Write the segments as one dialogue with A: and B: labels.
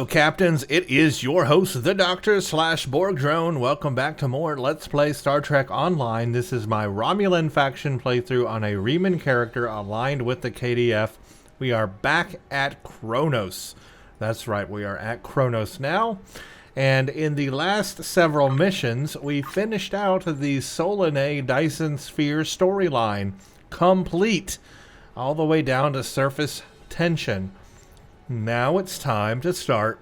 A: Hello, Captains. It is your host, the Doctor / Borg Drone. Welcome back to more Let's Play Star Trek Online. This is my Romulan Faction playthrough on a Reman character aligned with the KDF. We are back at Kronos. That's right, we are at Kronos now. And in the last several missions, we finished out the Solanae Dyson Sphere storyline. Complete. All the way down to surface tension. Now it's time to start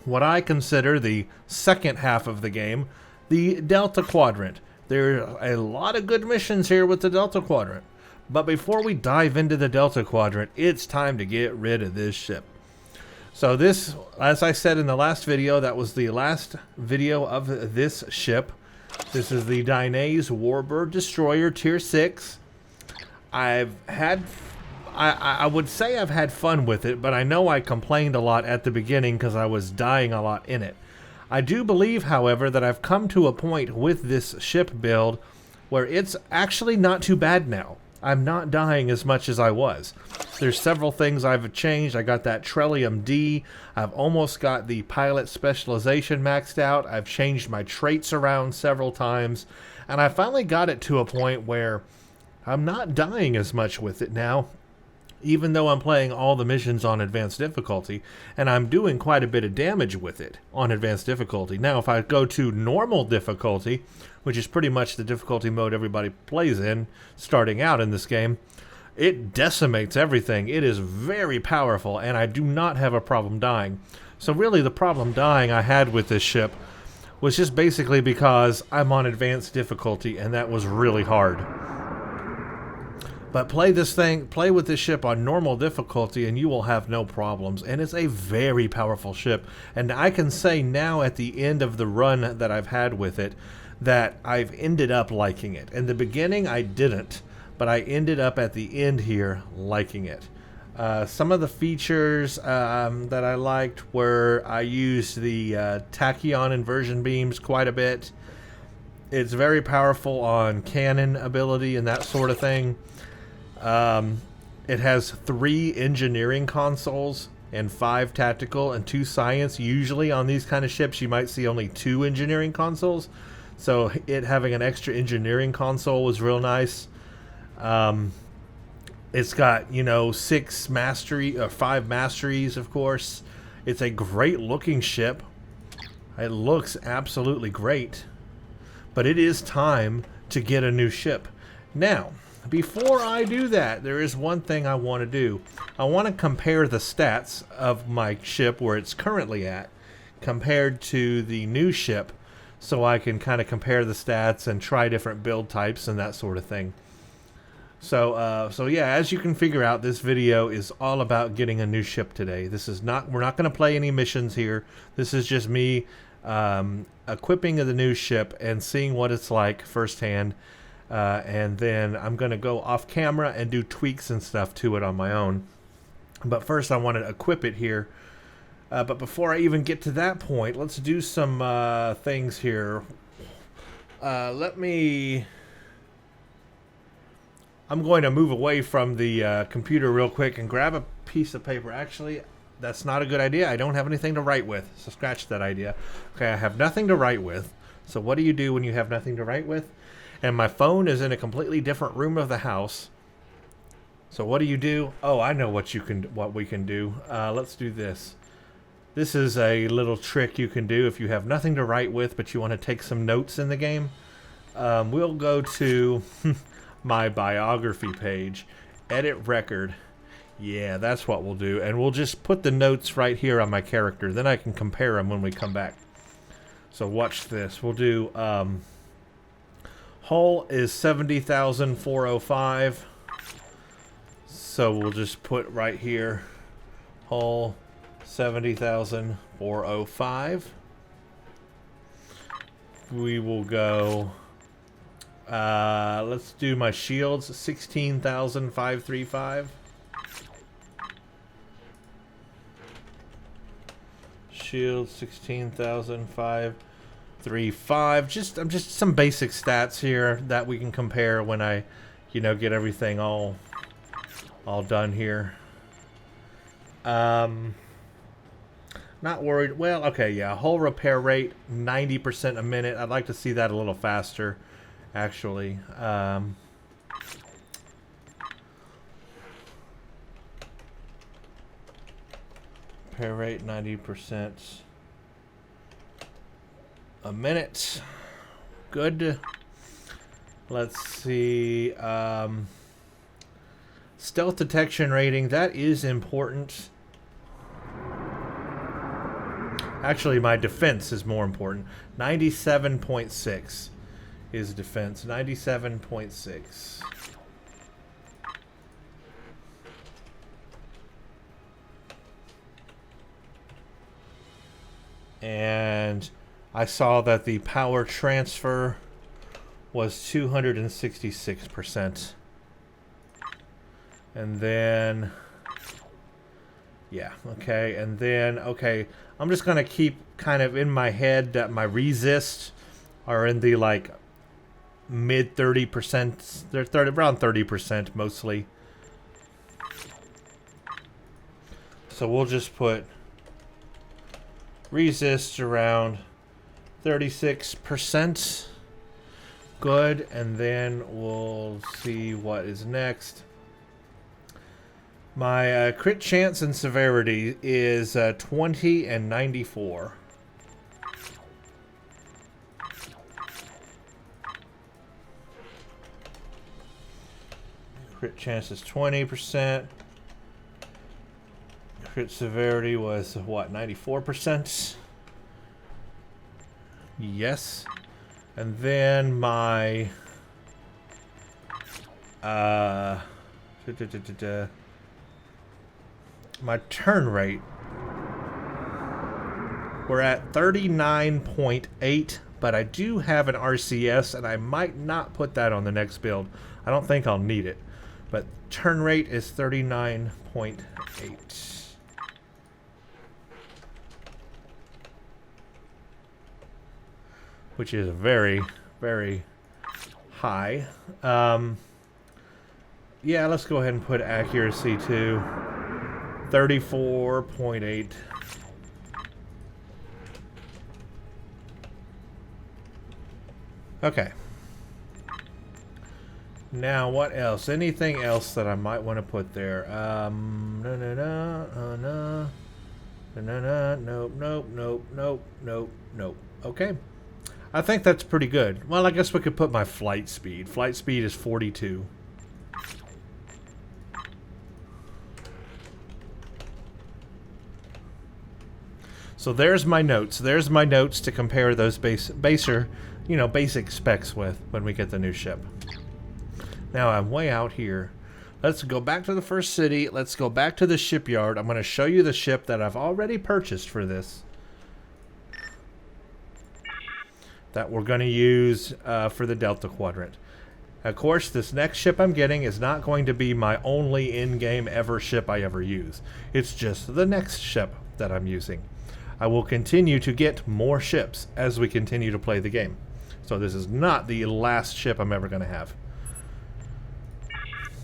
A: what I consider the second half of the game, the Delta Quadrant. There are a lot of good missions here with the Delta Quadrant. But before we dive into the Delta Quadrant, it's time to get rid of this ship. So this, as I said in the last video, that was the last video of this ship. This is the Dyna's Warbird Destroyer Tier 6. I would say I've had fun with it, but I know I complained a lot at the beginning because I was dying a lot in it. I do believe, however, that I've come to a point with this ship build where it's actually not too bad now. I'm not dying as much as I was. There's several things I've changed. I got that Trellium D. I've almost got the pilot specialization maxed out. I've changed my traits around several times. And I finally got it to a point where I'm not dying as much with it now. Even though I'm playing all the missions on advanced difficulty, and I'm doing quite a bit of damage with it on advanced difficulty. Now, if I go to normal difficulty, which is pretty much the difficulty mode everybody plays in, starting out in this game, it decimates everything. It is very powerful, and I do not have a problem dying. So really, the problem dying I had with this ship was just basically because I'm on advanced difficulty, and that was really hard. But play with this ship on normal difficulty and you will have no problems. And it's a very powerful ship. And I can say now at the end of the run that I've had with it that I've ended up liking it. In the beginning I didn't, but I ended up at the end here liking it. Some of the features that I liked were I used the tachyon inversion beams quite a bit. It's very powerful on cannon ability and that sort of thing. It has 3 engineering consoles and 5 tactical and 2 science. Usually on these kind of ships you might see only 2 engineering consoles, so it having an extra engineering console was real nice. It's got, you know, 5 masteries, of course. It's a great looking ship. It looks absolutely great, but it is time to get a new ship. Now, before I do that, there is one thing I want to do. I want to compare the stats of my ship where it's currently at compared to the new ship, so I can kind of compare the stats and try different build types and that sort of thing. So yeah, as you can figure out, this video is all about getting a new ship today. We're not going to play any missions here. This is just me equipping the new ship and seeing what it's like firsthand. And then I'm going to go off camera and do tweaks and stuff to it on my own. But first I want to equip it here. But before I even get to that point, let's do some things here. I'm going to move away from the computer real quick and grab a piece of paper. Actually, that's not a good idea. I don't have anything to write with, so scratch that idea. Okay, I have nothing to write with. So what do you do when you have nothing to write with? And my phone is in a completely different room of the house. So what do you do? Oh, I know what we can do. Let's do this. This is a little trick you can do if you have nothing to write with, but you want to take some notes in the game. We'll go to my biography page, edit record. Yeah, that's what we'll do. And we'll just put the notes right here on my character. Then I can compare them when we come back. So watch this. We'll do... hull is 70,405. So we'll just put right here, hull 70,405. We will go, let's do my shields, 16,535. Shields, 16,535. Just some basic stats here that we can compare when I, get everything all done here. Not worried. Well, okay, yeah. Hull repair rate, 90% a minute. I'd like to see that a little faster, actually. Repair rate, 90% a minute. Good. Let's see. Stealth detection rating, that is important. Actually, my defense is more important. 97.6 is defense. 97.6. And I saw that the power transfer was 266%. And then... yeah, okay, and then, okay, I'm just going to keep kind of in my head that my resists are in the, like, mid 30%, they're around 30% mostly. So we'll just put resist around 36%. Good, and then we'll see what is next. My crit chance and severity is 20 and 94. Crit chance is 20%. Crit severity was, what, 94%? Yes. And then my... my turn rate, we're at 39.8, but I do have an RCS, and I might not put that on the next build. I don't think I'll need it, but turn rate is 39.8. Which is very, very high. Yeah, let's go ahead and put accuracy to 34.8. Okay. Now, what else? Anything else that I might want to put there? Nope. Okay. I think that's pretty good. Well, I guess we could put my flight speed. Flight speed is 42. So there's my notes. There's my notes to compare those basic specs with when we get the new ship. Now I'm way out here. Let's go back to the first city. Let's go back to the shipyard. I'm going to show you the ship that I've already purchased for this. That we're going to use for the Delta Quadrant. Of course, this next ship I'm getting is not going to be my only in-game ever ship I ever use. It's just the next ship that I'm using. I will continue to get more ships as we continue to play the game. So this is not the last ship I'm ever going to have.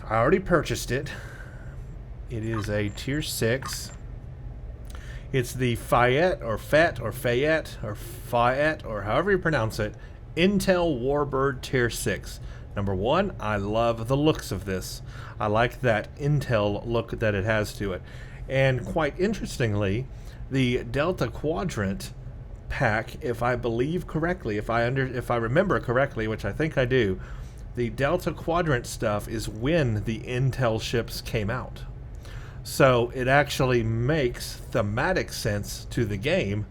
A: I already purchased it. It is a Tier 6. It's the Faeht or Faeht or however you pronounce it, Intel Warbird Tier 6. Number one, I love the looks of this. I like that Intel look that it has to it. And quite interestingly, the Delta Quadrant pack, if I believe correctly, if I remember correctly, which I think I do, the Delta Quadrant stuff is when the Intel ships came out. So it actually makes thematic sense to the game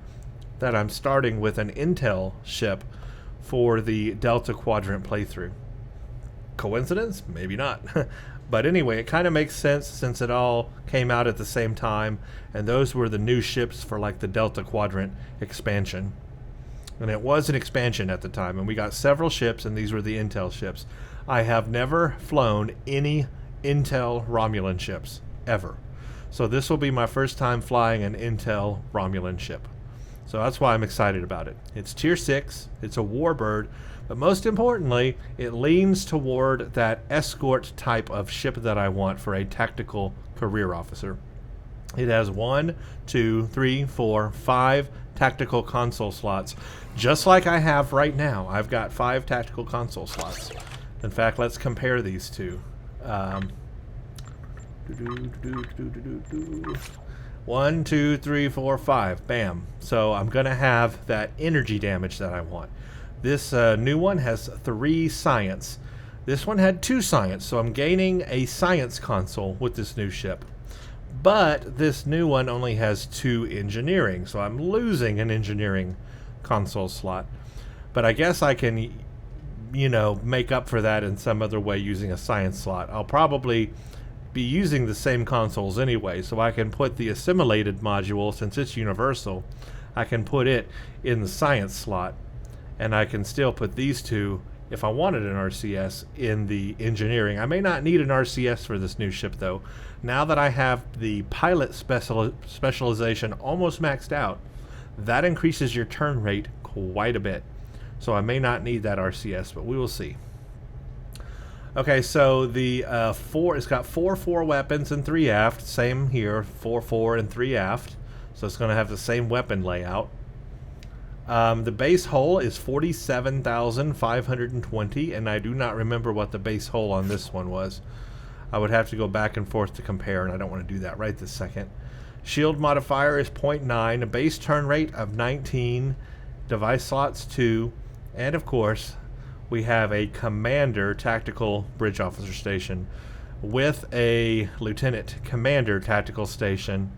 A: that I'm starting with an Intel ship for the Delta Quadrant playthrough. Coincidence? Maybe not. But anyway, it kind of makes sense since it all came out at the same time, and those were the new ships for like the Delta Quadrant expansion. And it was an expansion at the time, and we got several ships, and these were the Intel ships. I have never flown any Intel Romulan ships, ever. So this will be my first time flying an Intel Romulan ship. So that's why I'm excited about it. It's Tier 6, it's a Warbird, but most importantly, it leans toward that escort type of ship that I want for a tactical career officer. It has 1, 2, 3, 4, 5 tactical console slots. Just like I have right now. I've got 5 tactical console slots. In fact, let's compare these two. 1, 2, 3, 4, 5. Bam. So I'm going to have that energy damage that I want. This new one has 3 science. This one had 2 science, so I'm gaining a science console with this new ship. But this new one only has 2 engineering, so I'm losing an engineering console slot. But I guess I can, you know, make up for that in some other way using a science slot. I'll probably be using the same consoles anyway, so I can put the assimilated module, since it's universal, I can put it in the science slot, and I can still put these two, if I wanted an RCS, in the engineering. I may not need an RCS for this new ship though. Now that I have the pilot specialization almost maxed out, that increases your turn rate quite a bit. So I may not need that RCS, but we will see. Okay, so the it's got 4 weapons and 3 aft. Same here, 4 and 3 aft. So it's going to have the same weapon layout. The base hull is 47,520, and I do not remember what the base hull on this one was. I would have to go back and forth to compare, and I don't want to do that right this second. Shield modifier is 0.9, a base turn rate of 19, device slots 2, and of course, we have a commander tactical bridge officer station with a lieutenant commander tactical station,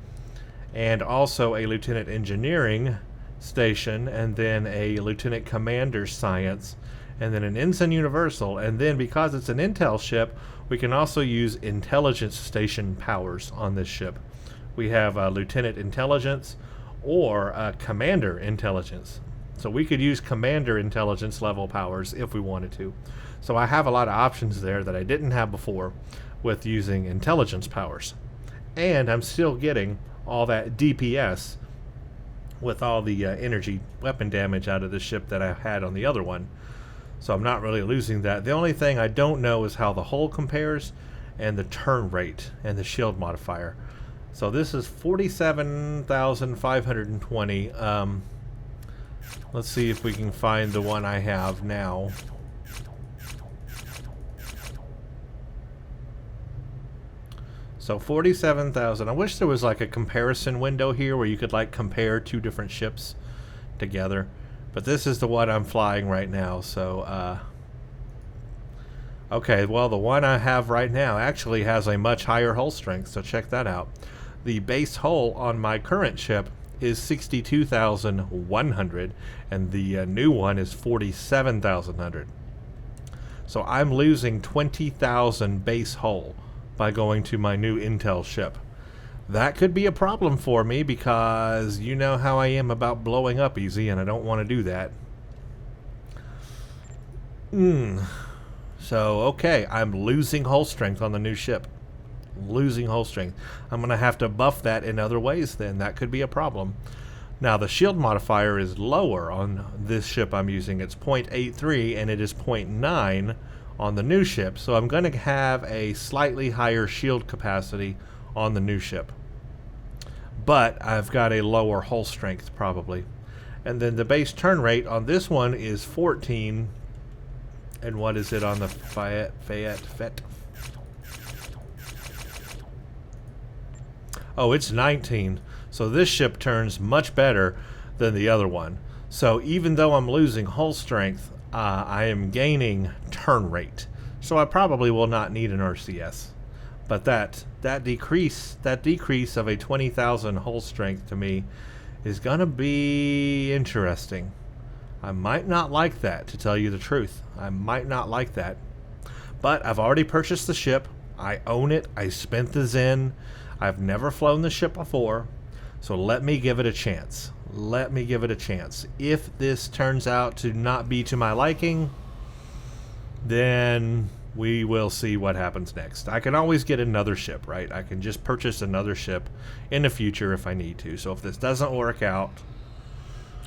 A: and also a lieutenant engineering station, and then a lieutenant commander science, and then an ensign universal, and then because it's an intel ship, we can also use intelligence station powers on this ship. We have lieutenant intelligence or commander intelligence, so we could use commander intelligence level powers if we wanted to. So I have a lot of options there that I didn't have before with using intelligence powers, and I'm still getting all that DPS with all the energy weapon damage out of the ship that I had on the other one. So I'm not really losing that. The only thing I don't know is how the hull compares and the turn rate and the shield modifier. So this is 47,520. Let's see if we can find the one I have now. So 47,000. I wish there was like a comparison window here where you could like compare 2 different ships together. But this is the one I'm flying right now. So, okay, well, the one I have right now actually has a much higher hull strength. So check that out. The base hull on my current ship is 62,100. And the new one is 47,100. So I'm losing 20,000 base hull by going to my new Intel ship. That could be a problem for me because you know how I am about blowing up easy, and I don't want to do that. So, okay, I'm losing hull strength on the new ship. Losing hull strength. I'm going to have to buff that in other ways then. That could be a problem. Now, the shield modifier is lower on this ship I'm using. It's 0.83, and it is 0.9 on the new ship. So I'm going to have a slightly higher shield capacity on the new ship. But I've got a lower hull strength probably. And then the base turn rate on this one is 14. And what is it on the Faeht? Oh, it's 19. So this ship turns much better than the other one. So even though I'm losing hull strength, I am gaining turn rate. So I probably will not need an RCS. But that decrease of a 20,000 hull strength to me is gonna be interesting. I might not like that, to tell you the truth. I might not like that. But I've already purchased the ship. I own it. I spent the Zen. I've never flown the ship before. So let me give it a chance. Let me give it a chance. If this turns out to not be to my liking, then we will see what happens next. I can always get another ship, right? I can just purchase another ship in the future if I need to. So if this doesn't work out,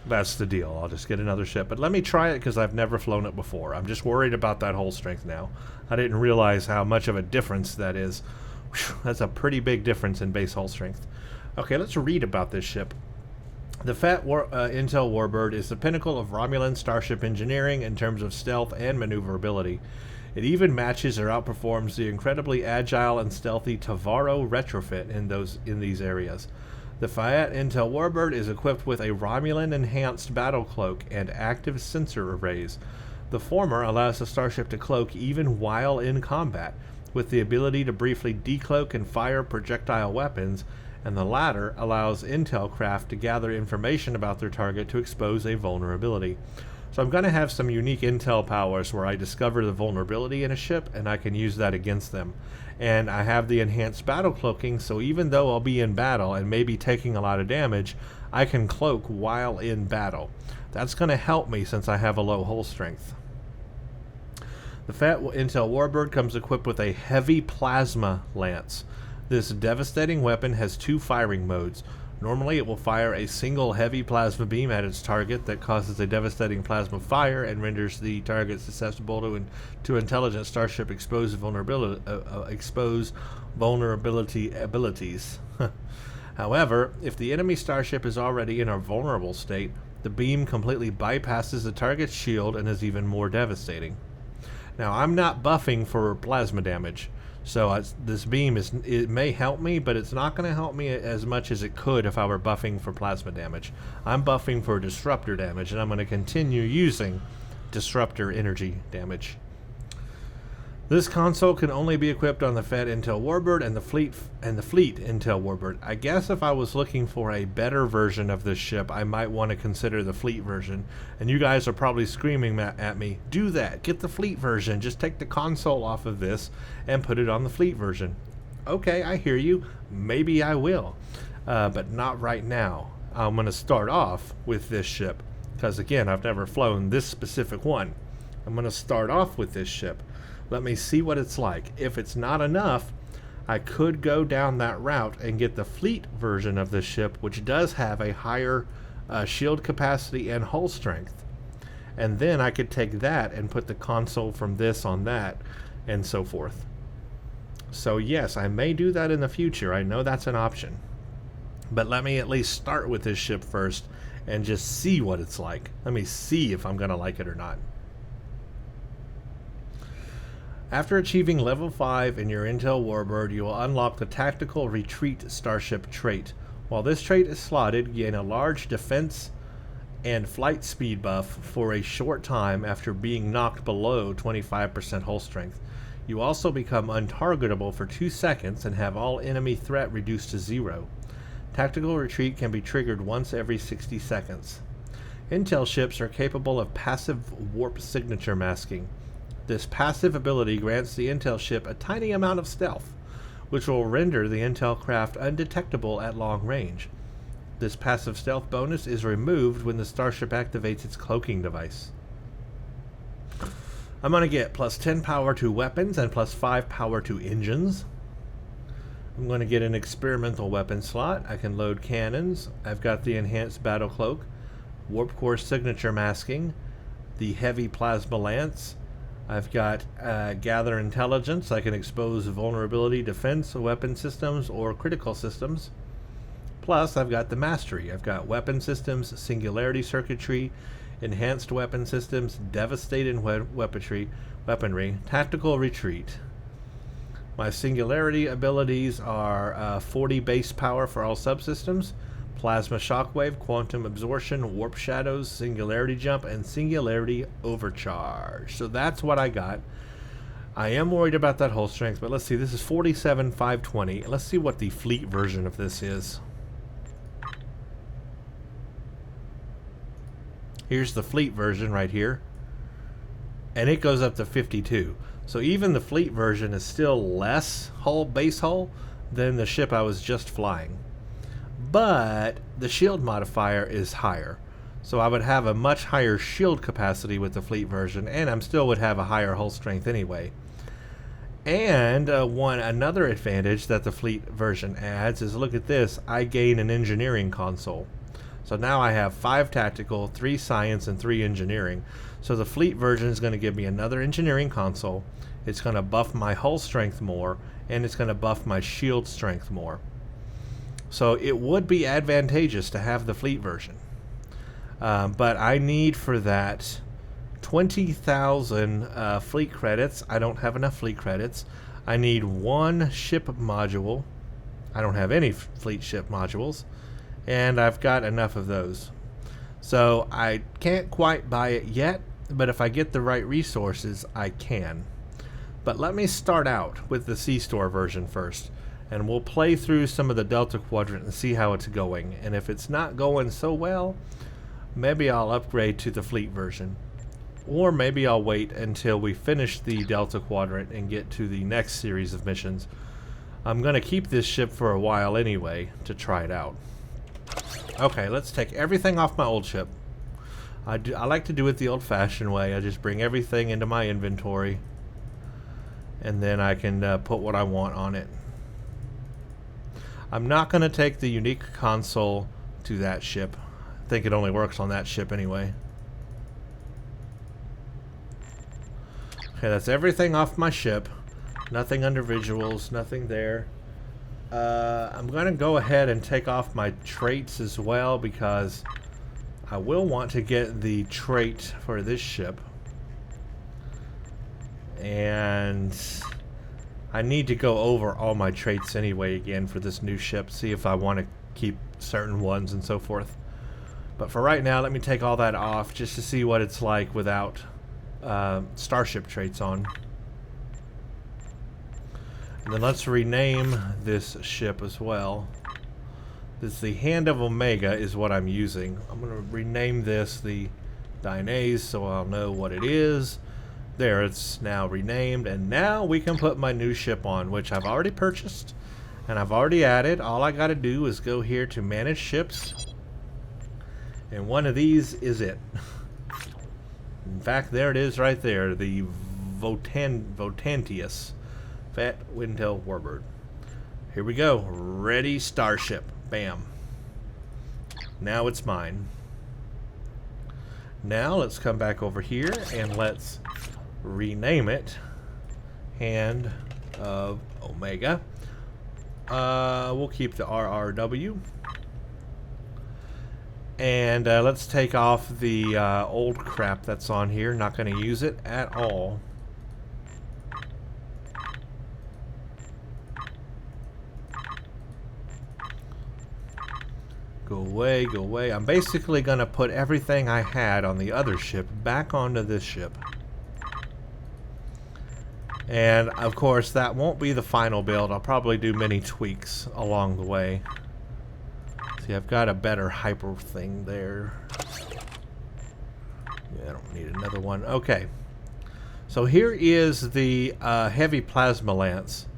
A: that's the deal. I'll just get another ship. But let me try it because I've never flown it before. I'm just worried about that hull strength now. I didn't realize how much of a difference that is. Whew, that's a pretty big difference in base hull strength. Okay, let's read about this ship. The Faeht Intel Warbird is the pinnacle of Romulan starship engineering in terms of stealth and maneuverability. It even matches or outperforms the incredibly agile and stealthy Tavaro retrofit in these areas. The Faeht Intel Warbird is equipped with a Romulan enhanced battle cloak and active sensor arrays. The former allows the starship to cloak even while in combat, with the ability to briefly decloak and fire projectile weapons, and the latter allows intel craft to gather information about their target to expose a vulnerability. So I'm going to have some unique intel powers where I discover the vulnerability in a ship and I can use that against them. And I have the enhanced battle cloaking, so even though I'll be in battle and maybe taking a lot of damage, I can cloak while in battle. That's going to help me since I have a low hull strength. The Faeht Intel Warbird comes equipped with a heavy plasma lance. This devastating weapon has 2 firing modes. Normally it will fire a single heavy plasma beam at its target that causes a devastating plasma fire and renders the target susceptible to intelligent starship exposed vulnerability abilities. However, if the enemy starship is already in a vulnerable state, the beam completely bypasses the target's shield and is even more devastating. Now, I'm not buffing for plasma damage, so this beam it may help me, but it's not going to help me as much as it could if I were buffing for plasma damage. I'm buffing for disruptor damage, and I'm going to continue using disruptor energy damage. This console can only be equipped on the Faeht Intel Warbird and the Fleet Intel Warbird. I guess if I was looking for a better version of this ship, I might want to consider the Fleet version. And you guys are probably screaming at me, do that, get the Fleet version, just take the console off of this and put it on the Fleet version. Okay, I hear you, maybe I will, but not right now. I'm going to start off with this ship, because again, I've never flown this specific one. I'm going to start off with this ship. Let me see what it's like. If it's not enough, I could go down that route and get the Fleet version of this ship, which does have a higher shield capacity and hull strength. And then I could take that and put the console from this on that, and so forth. So yes, I may do that in the future. I know that's an option. But let me at least start with this ship first and just see what it's like. Let me see if I'm going to like it or not. After achieving level 5 in your Intel Warbird, you will unlock the Tactical Retreat Starship trait. While this trait is slotted, gain a large defense and flight speed buff for a short time after being knocked below 25% hull strength. You also become untargetable for 2 seconds and have all enemy threat reduced to 0. Tactical Retreat can be triggered once every 60 seconds. Intel ships are capable of passive warp signature masking. This passive ability grants the Intel ship a tiny amount of stealth, which will render the Intel craft undetectable at long range. This passive stealth bonus is removed when the starship activates its cloaking device. I'm going to get plus 10 power to weapons and plus 5 power to engines. I'm going to get an experimental weapon slot. I can load cannons. I've got the enhanced battle cloak, warp core signature masking, the heavy plasma lance. I've got gather intelligence. I can expose vulnerability, defense, weapon systems, or critical systems. Plus, I've got the mastery. I've got weapon systems, singularity circuitry, enhanced weapon systems, devastating weaponry, tactical retreat. My singularity abilities are 40 base power for all subsystems, plasma shockwave, quantum absorption, warp shadows, singularity jump, and singularity overcharge. So that's what I got. I am worried about that hull strength, but let's see. This is 47,520. Let's see what the Fleet version of this is. Here's the Fleet version right here. And it goes up to 52. So even the Fleet version is still less base hull than the ship I was just flying. But the shield modifier is higher. So I would have a much higher shield capacity with the Fleet version, and I still would have a higher hull strength anyway. And another advantage that the Fleet version adds is, look at this, I gain an engineering console. So now I have 5 tactical, 3 science, and 3 engineering. So the Fleet version is going to give me another engineering console. It's going to buff my hull strength more, and it's going to buff my shield strength more. So it would be advantageous to have the fleet version. But I need for that 20,000 fleet credits. I don't have enough fleet credits. I need one ship module. I don't have any fleet ship modules. And I've got enough of those. So I can't quite buy it yet, but if I get the right resources, I can. But let me start out with the C-Store version first, and we'll play through some of the Delta Quadrant and see how it's going. And if it's not going so well, maybe I'll upgrade to the fleet version. Or maybe I'll wait until we finish the Delta Quadrant and get to the next series of missions. I'm going to keep this ship for a while anyway to try it out. Okay, let's take everything off my old ship. I like to do it the old-fashioned way. I just bring everything into my inventory, and then I can put what I want on it. I'm not going to take the unique console to that ship. I think it only works on that ship anyway. Okay, that's everything off my ship. Nothing under visuals, nothing there. I'm going to go ahead and take off my traits as well, because I will want to get the trait for this ship. And I need to go over all my traits anyway again for this new ship, see if I want to keep certain ones and so forth. But for right now, let me take all that off just to see what it's like without starship traits on. And then let's rename this ship as well. This is the Hand of Omega is what I'm using. I'm going to rename this the Dynase so I'll know what it is. There, it's now renamed, and now we can put my new ship on, which I've already purchased and I've already added. All I got to do is go here to manage ships, and one of these is it. In fact, there it is right there, the Votantius Faeht Windtail Warbird. Here we go. Ready, starship. Bam. Now it's mine. Now let's come back over here and let's rename it Hand of Omega. We'll keep the RRW. And let's take off the old crap that's on here. Not going to use it at all. Go away, go away. I'm basically going to put everything I had on the other ship back onto this ship. And, of course, that won't be the final build. I'll probably do many tweaks along the way. See, I've got a better hyper thing there. Yeah, I don't need another one. Okay. So here is the heavy plasma lance.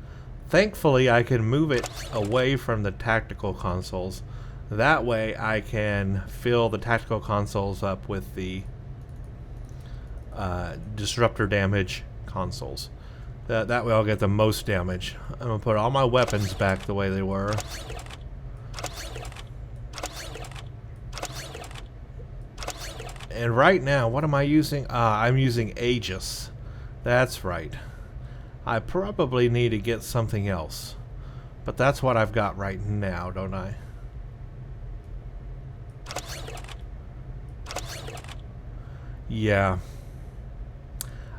A: Thankfully, I can move it away from the tactical consoles. That way I can fill the tactical consoles up with the disruptor damage consoles. That way I'll get the most damage. I'm going to put all my weapons back the way they were. And right now, what am I using? I'm using Aegis. That's right. I probably need to get something else. But that's what I've got right now, don't I? Yeah.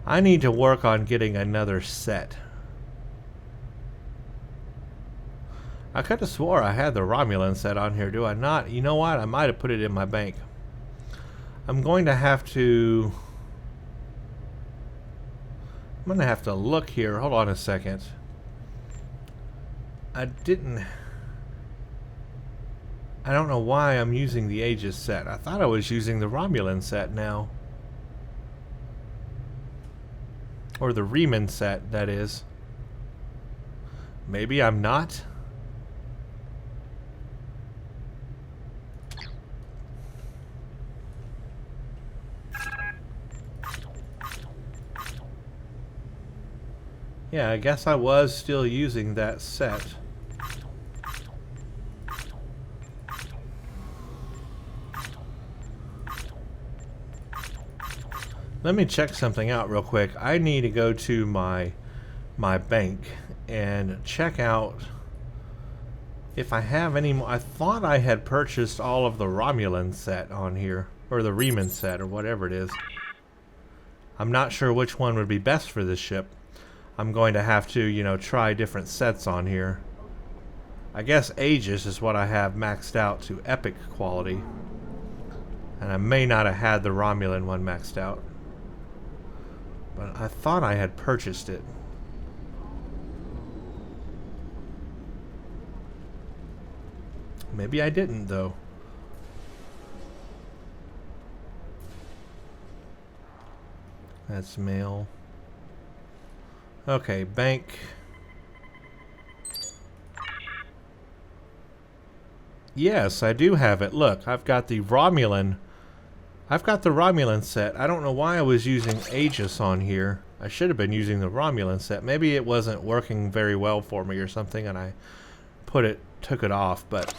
A: I need to work on getting another set. I could have swore I had the Romulan set on here, do I not? You know what? I might have put it in my bank. I'm going to have to look here. Hold on a second. I don't know why I'm using the Aegis set. I thought I was using the Romulan set now. Or the Reman set, that is. Maybe I'm not. Yeah, I guess I was still using that set. Let me check something out real quick. I need to go to my bank and check out If I have any more, I thought I had purchased all of the Romulan set on here, or the Reman set, or whatever it is. I'm not sure which one would be best for this ship. I'm going to have to, you know, try different sets on here. I guess Aegis is what I have maxed out to epic quality. And I may not have had the Romulan one maxed out. But I thought I had purchased it. Maybe I didn't, though. That's mail. Okay, bank. Yes, I do have it. Look, I've got the Romulan. I've got the Romulan set. I don't know why I was using Aegis on here. I should have been using the Romulan set. Maybe it wasn't working very well for me or something, and I took it off, but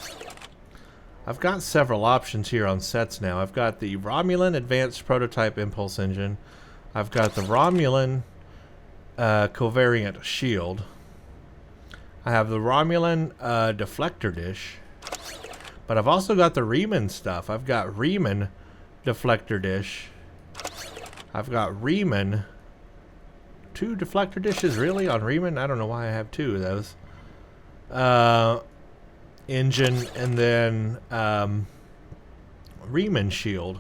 A: I've got several options here on sets now. I've got the Romulan Advanced Prototype Impulse Engine. I've got the Romulan Covariant Shield. I have the Romulan Deflector Dish. But I've also got the Reman stuff. I've got Reman Deflector Dish. I've got Reman. 2 deflector dishes, really, on Reman? I don't know why I have 2 of those. Engine, and then Reman Shield.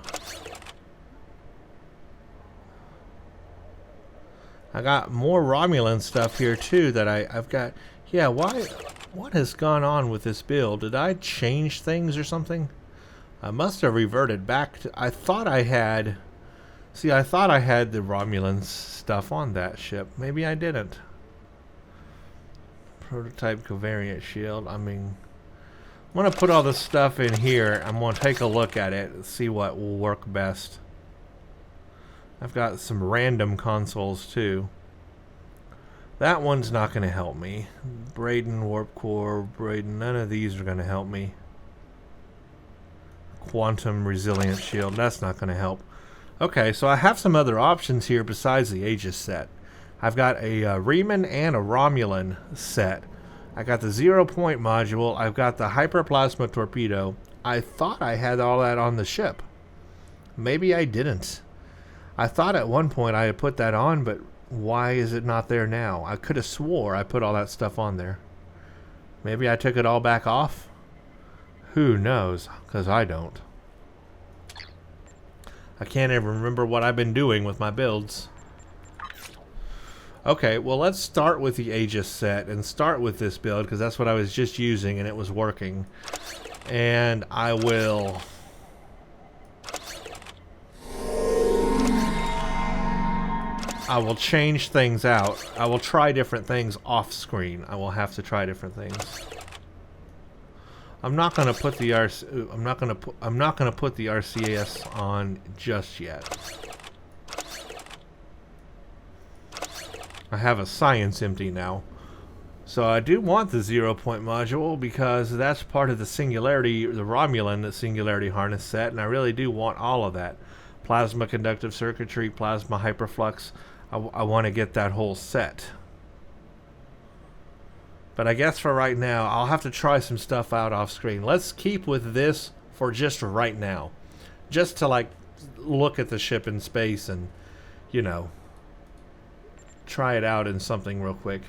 A: I got more Romulan stuff here too that I've got. Yeah, what has gone on with this build? Did I change things or something? I must have reverted back to. I thought I had. See, I thought I had the Romulan stuff on that ship. Maybe I didn't. Prototype Covariant Shield. I mean, I'm going to put all this stuff in here. I'm going to take a look at it and see what will work best. I've got some random consoles too. That one's not going to help me. Braden, Warp Core, Braden, none of these are going to help me. Quantum Resilient Shield, that's not going to help. Okay, so I have some other options here besides the Aegis set. I've got a Reman and a Romulan set. I got the 0-point module. I've got the Hyperplasma Torpedo. I thought I had all that on the ship. Maybe I didn't. I thought at one point I had put that on, but why is it not there now? I could have swore I put all that stuff on there. Maybe I took it all back off? Who knows? Because I don't. I can't even remember what I've been doing with my builds. Okay, well, let's start with the Aegis set and start with this build because that's what I was just using and it was working. And I will change things out. I will try different things off screen. I will have to try different things. I'm not going to put the I'm not going to put the RCS on just yet. I have a science empty now. So I do want the 0-point module because that's part of the Singularity, the Romulan Singularity Harness set, and I really do want all of that. Plasma conductive circuitry, plasma hyperflux. I want to get that whole set. But I guess for right now, I'll have to try some stuff out off screen. Let's keep with this for just right now. Just to, like, look at the ship in space and, you know, try it out in something real quick.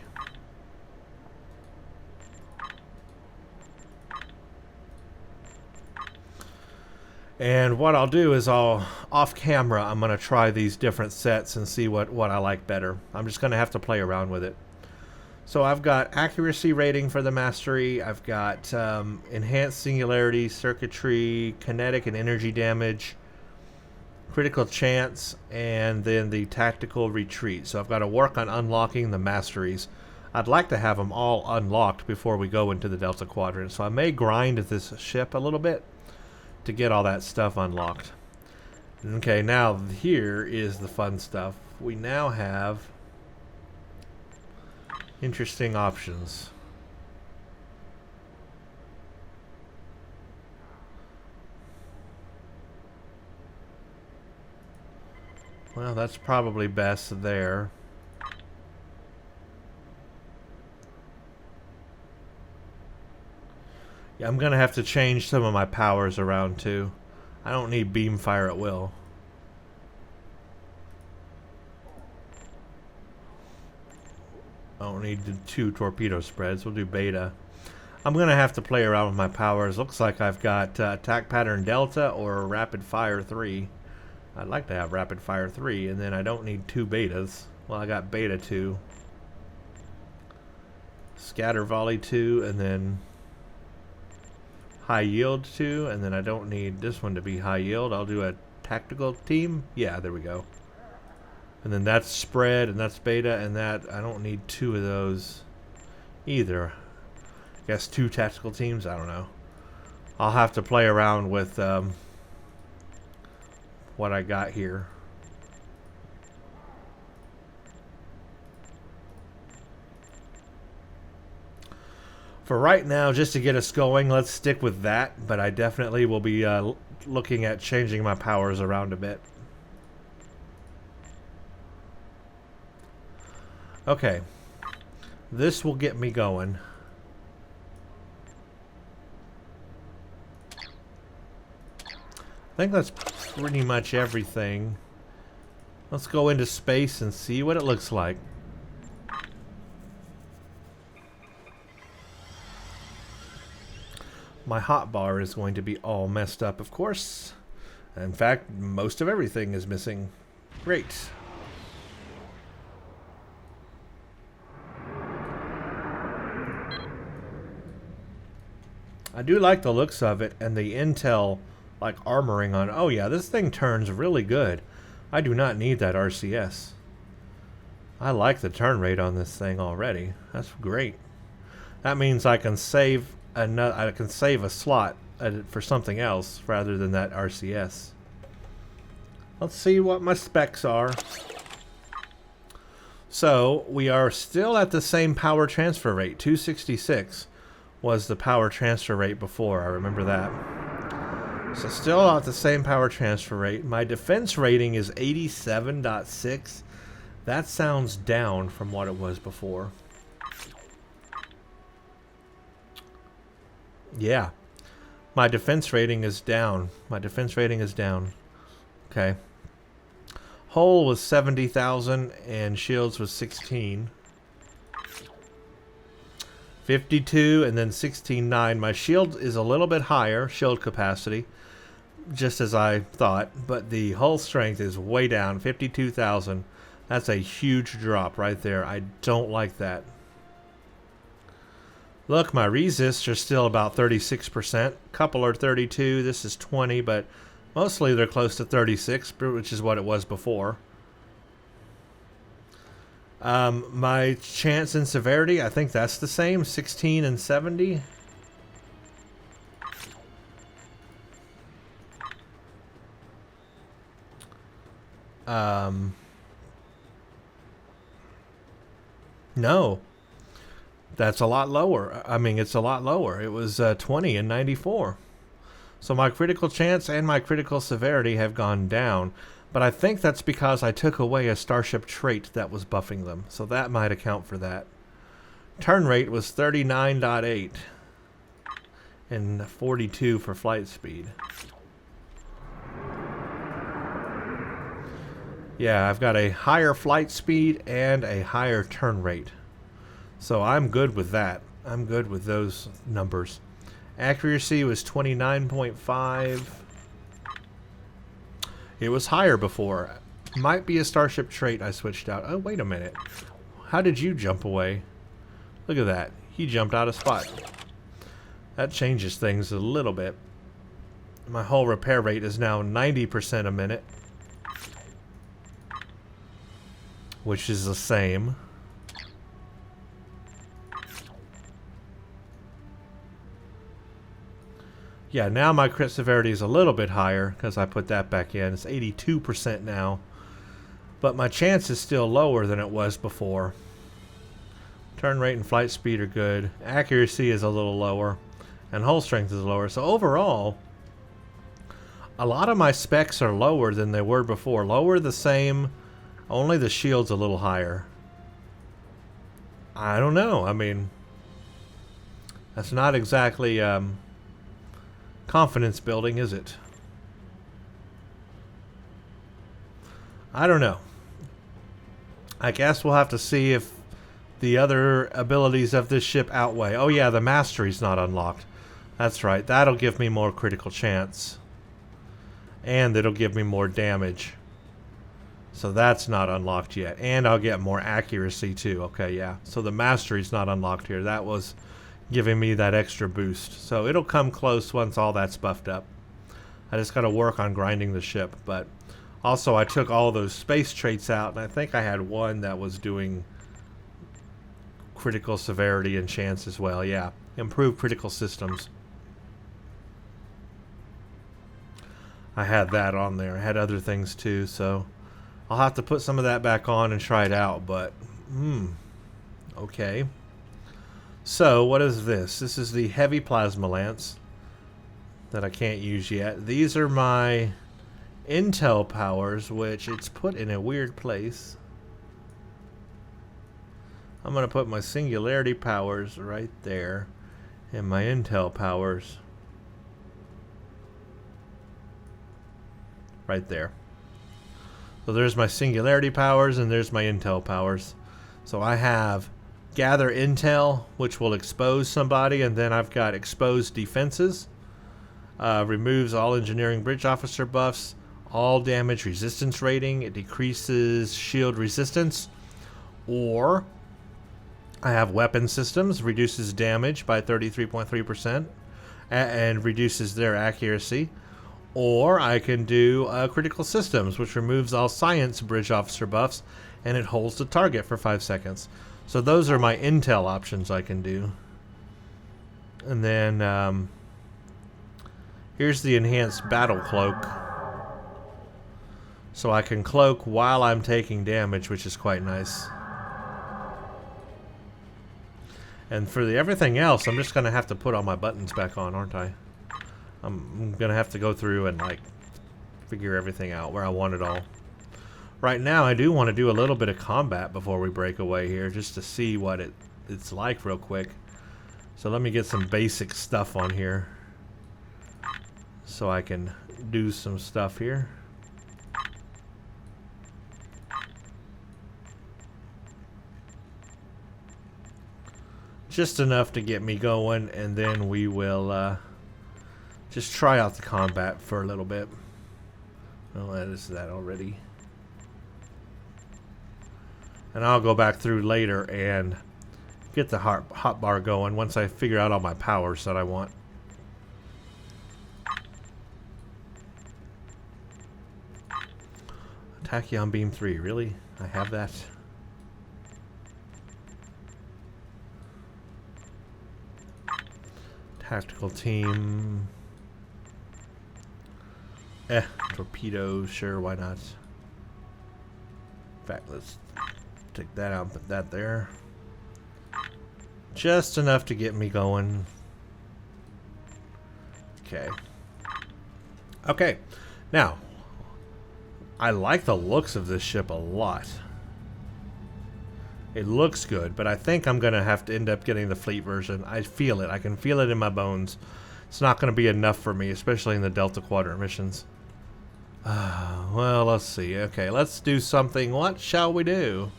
A: And what I'll do is off camera, I'm going to try these different sets and see what I like better. I'm just going to have to play around with it. So I've got accuracy rating for the mastery. I've got enhanced singularity, circuitry, kinetic and energy damage, critical chance, and then the tactical retreat. So I've got to work on unlocking the masteries. I'd like to have them all unlocked before we go into the Delta Quadrant. So I may grind this ship a little bit to get all that stuff unlocked. Okay, now here is the fun stuff. We now have interesting options. Well, that's probably best there. Yeah, I'm gonna have to change some of my powers around too. I don't need beam fire at will. I don't need the 2 torpedo spreads. We'll do beta. I'm gonna have to play around with my powers. Looks like I've got attack pattern delta or rapid fire 3. I'd like to have rapid fire 3, and then I don't need 2 betas. Well, I got beta 2. Scatter volley 2, and then high yield 2, and then I don't need this one to be high yield. I'll do a tactical team. Yeah, there we go. And then that's spread, and that's beta, and that I don't need 2 of those either. I guess 2 tactical teams. I don't know. I'll have to play around with what I got here. For right now, just to get us going, let's stick with that, but I definitely will be looking at changing my powers around a bit. Okay, this will get me going. I think that's pretty much everything. Let's go into space and see what it looks like. My hotbar is going to be all messed up, of course. In fact, most of everything is missing. Great. I do like the looks of it and the intel like armoring on. Oh yeah, this thing turns really good. I do not need that RCS. I like the turn rate on this thing already. That's great. That means I can save a slot for something else rather than that RCS. Let's see what my specs are. So we are still at the same power transfer rate. 266 was the power transfer rate before. I remember that. So still at the same power transfer rate. My defense rating is 87.6. That sounds down from what it was before. Yeah. My defense rating is down. My defense rating is down. Okay. Hull was 70,000 and shields was 16. 52 and then 16.9. My shield is a little bit higher, shield capacity, just as I thought, but the hull strength is way down, 52,000. That's a huge drop right there. I don't like that. Look, my resists are still about 36%. Couple are 32. This is 20, but mostly they're close to 36, which is what it was before. My chance and severity, I think that's the same, 16 and 70. No. That's a lot lower. I mean, it's a lot lower. It was 20 and 94. So my critical chance and my critical severity have gone down. But I think that's because I took away a starship trait that was buffing them. So that might account for that. Turn rate was 39.8. And 42 for flight speed. Yeah, I've got a higher flight speed and a higher turn rate. So I'm good with that. I'm good with those numbers. Accuracy was 29.5. It was higher before. Might be a starship trait I switched out. Oh, wait a minute. How did you jump away? Look at that. He jumped out of spot. That changes things a little bit. My hull repair rate is now 90% a minute, which is the same. Yeah, now my crit severity is a little bit higher because I put that back in. It's 82% now. But my chance is still lower than it was before. Turn rate and flight speed are good. Accuracy is a little lower. And hull strength is lower. So overall, a lot of my specs are lower than they were before. Lower the same, only the shield's a little higher. I don't know. I mean, that's not exactly confidence building, is it? I don't know. I guess we'll have to see if the other abilities of this ship outweigh. Oh yeah, the mastery's not unlocked. That's right. That'll give me more critical chance. And it'll give me more damage. So that's not unlocked yet. And I'll get more accuracy too. Okay, yeah. So the mastery's not unlocked here. That was giving me that extra boost. So it'll come close once all that's buffed up. I just got to work on grinding the ship. But also I took all those space traits out. And I think I had one that was doing critical severity and chance as well. Yeah. Improve critical systems. I had that on there. I had other things too, so I'll have to put some of that back on and try it out, but okay. So what is this? This is the heavy plasma lance that I can't use yet. These are my intel powers, which it's put in a weird place. I'm going to put my singularity powers right there and my intel powers right there. So there's my singularity powers and there's my intel powers. So I have gather intel, which will expose somebody, and then I've got exposed defenses. Removes all engineering bridge officer buffs, all damage resistance rating. It decreases shield resistance. Or I have weapon systems, reduces damage by 33.3% and reduces their accuracy. Or I can do critical systems, which removes all science bridge officer buffs, and it holds the target for 5 seconds. So those are my intel options I can do. And then here's the enhanced battle cloak. So I can cloak while I'm taking damage, which is quite nice. And for the everything else, I'm just going to have to put all my buttons back on, aren't I? I'm going to have to go through and like figure everything out where I want it all. Right now I do want to do a little bit of combat before we break away here, just to see what it's like real quick. So let me get some basic stuff on here so I can do some stuff here. Just enough to get me going, and then we will just try out the combat for a little bit. Well, that is that already. And I'll go back through later and get the hotbar going once I figure out all my powers that I want. Tachyon Beam 3, really? I have that? Tactical team. Torpedoes, sure, why not? In fact, let's take that out and put that there. Just enough to get me going. Okay. Okay, now, I like the looks of this ship a lot. It looks good, but I think I'm going to have to end up getting the fleet version. I feel it. I can feel it in my bones. It's not going to be enough for me, especially in the Delta Quadrant missions. Well, let's see. Okay, let's do something. What shall we do?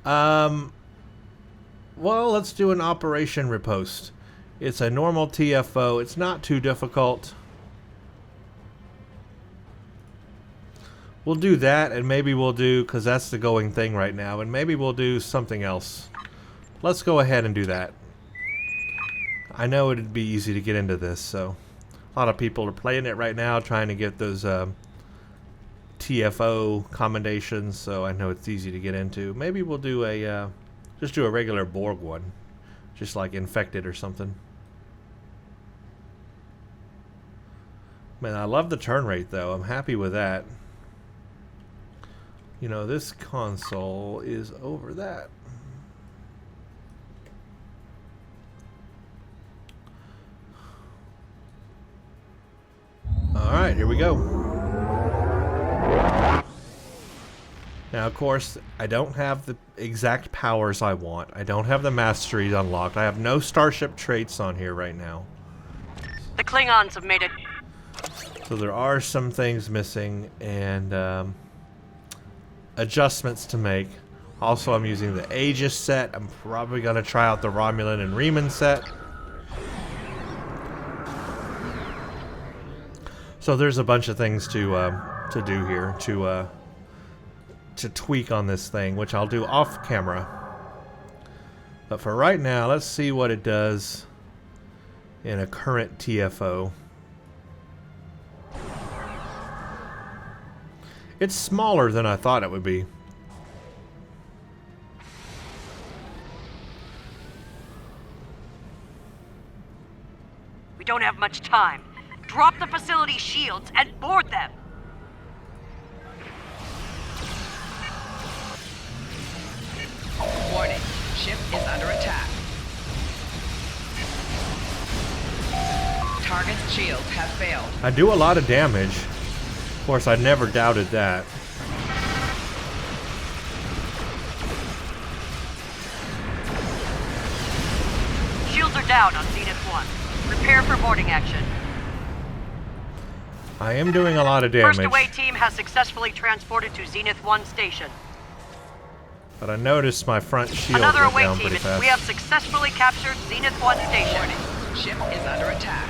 A: Well, let's do an Operation Riposte. It's a normal TFO. It's not too difficult. We'll do that, and maybe we'll do, because that's the going thing right now, and maybe we'll do something else. Let's go ahead and do that. I know it'd be easy to get into this, so a lot of people are playing it right now, trying to get those TFO commendations, so I know it's easy to get into. Maybe we'll do a, just do a regular Borg one, just like Infected or something. Man, I love the turn rate, though. I'm happy with that. You know, this console is over that. Alright, here we go. Now, of course, I don't have the exact powers I want. I don't have the masteries unlocked. I have no starship traits on here right now.
B: The Klingons have made it.
A: So there are some things missing and adjustments to make. Also, I'm using the Aegis set. I'm probably going to try out the Romulan and Reman set. So there's a bunch of things to do here to tweak on this thing, which I'll do off camera. But for right now, let's see what it does in a current TFO. It's smaller than I thought it would be.
B: We don't have much time. Drop the facility shields and board them.
C: Warning. Ship is under attack. Target's shields have failed.
A: I do a lot of damage. Of course, I never doubted that.
B: Shields are down on Zenith 1. Prepare for boarding action.
A: I am doing a lot of damage.
B: First away team has successfully transported to Zenith 1 station.
A: But I noticed my front shield
B: Another
A: went
B: away
A: down
B: team,
A: pretty fast.
B: we have successfully captured Zenith 1 station.
C: Warning. Ship is under attack.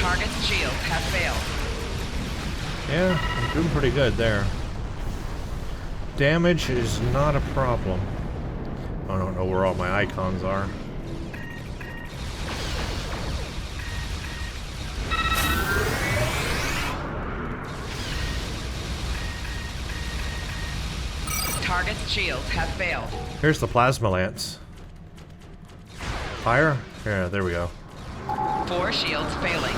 C: Target's shields have failed.
A: Yeah, I'm doing pretty good there. Damage is not a problem. I don't know where all my icons are.
C: Target's shields have failed.
A: Here's the plasma lance. Fire? Yeah, there we go.
C: 4 shields failing.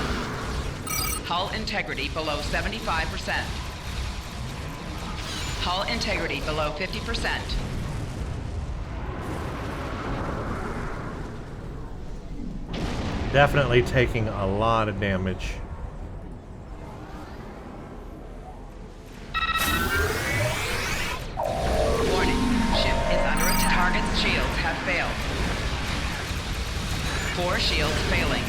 C: Hull integrity below 75%. Hull integrity below 50%.
A: Definitely taking a lot of damage.
C: Warning. Ship is under attack. Target's shields have failed. 4 shields failing.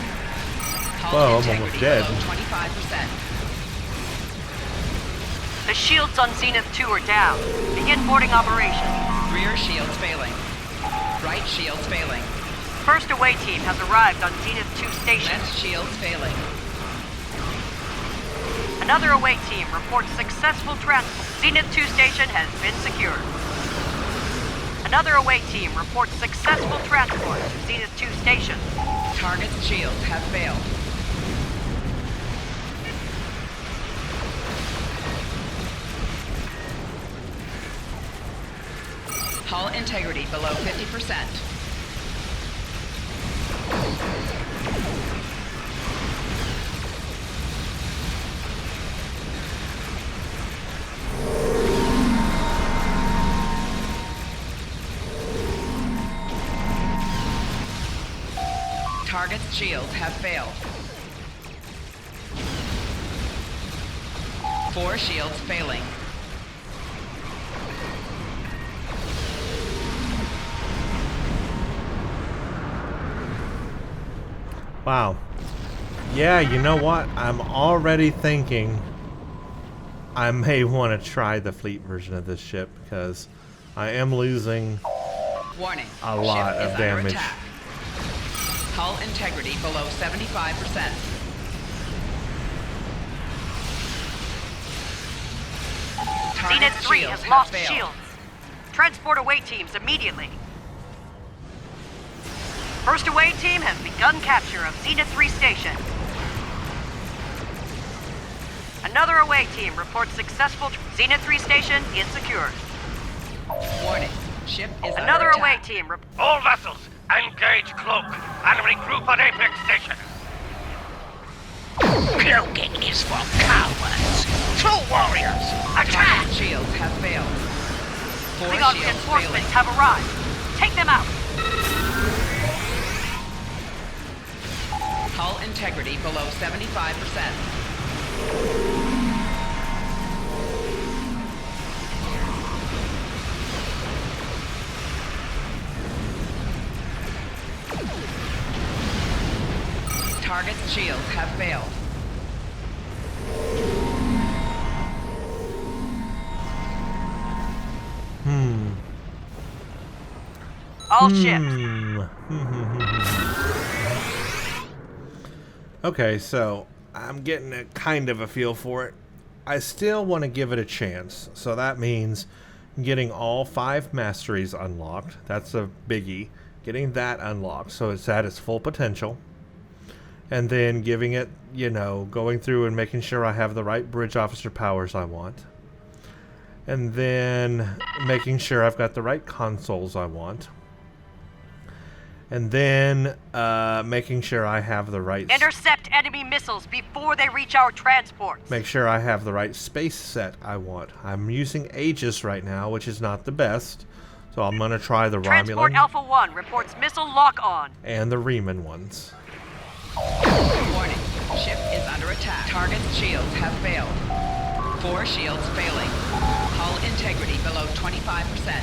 C: Hull
A: Whoa, I'm
C: integrity
A: almost dead.
C: below 25%.
B: The shields on Zenith 2 are down. Begin boarding operation.
C: Rear shields failing. Right shields failing.
B: First away team has arrived on Zenith 2 station.
C: Left shields failing.
B: Another away team reports successful transport. Zenith 2 station has been secured. Another away team reports successful transport to Zenith 2 station.
C: Target's shields have failed. Hull integrity below 50%. Target's shields have failed. 4 shields failing.
A: Wow. Yeah, you know what? I'm already thinking I may want to try the fleet version of this ship because I am losing
C: Warning.
A: a lot
C: Ship is
A: of
C: under
A: damage.
C: attack. Hull integrity below 75%.
B: Zenith 3 has lost shields. Transport away teams immediately. First away team has begun capture of Zenith 3 station. Another away team reports successful. Zenith 3 station is secured.
C: Warning. Ship is
B: Another
C: under
B: away
C: attack.
B: team.
D: All vessels, engage Cloak and regroup on Apex Station. Cloaking is for cowards. True warriors, attack!
C: Target's shields have failed. 4
B: Klingon
C: shields
B: reinforcements
C: failing.
B: have arrived. Take them out.
C: Hull integrity below 75%. Target's shields have failed.
B: All ships.
A: Okay, so I'm getting a kind of a feel for it. I still want to give it a chance. So that means getting all 5 masteries unlocked. That's a biggie. Getting that unlocked so it's at its full potential. And then giving it, you know, going through and making sure I have the right bridge officer powers I want. And then making sure I've got the right consoles I want. And then making sure I have the right...
B: Intercept enemy missiles before they reach our transports.
A: Make sure I have the right space set I want. I'm using Aegis right now, which is not the best. So I'm going to try the
B: Transport
A: Romulan
B: Alpha 1 reports missile lock-on.
A: and the Reman ones.
C: Warning. Ship is under attack. Target's shields have failed. 4 shields failing. Hull integrity below 25%.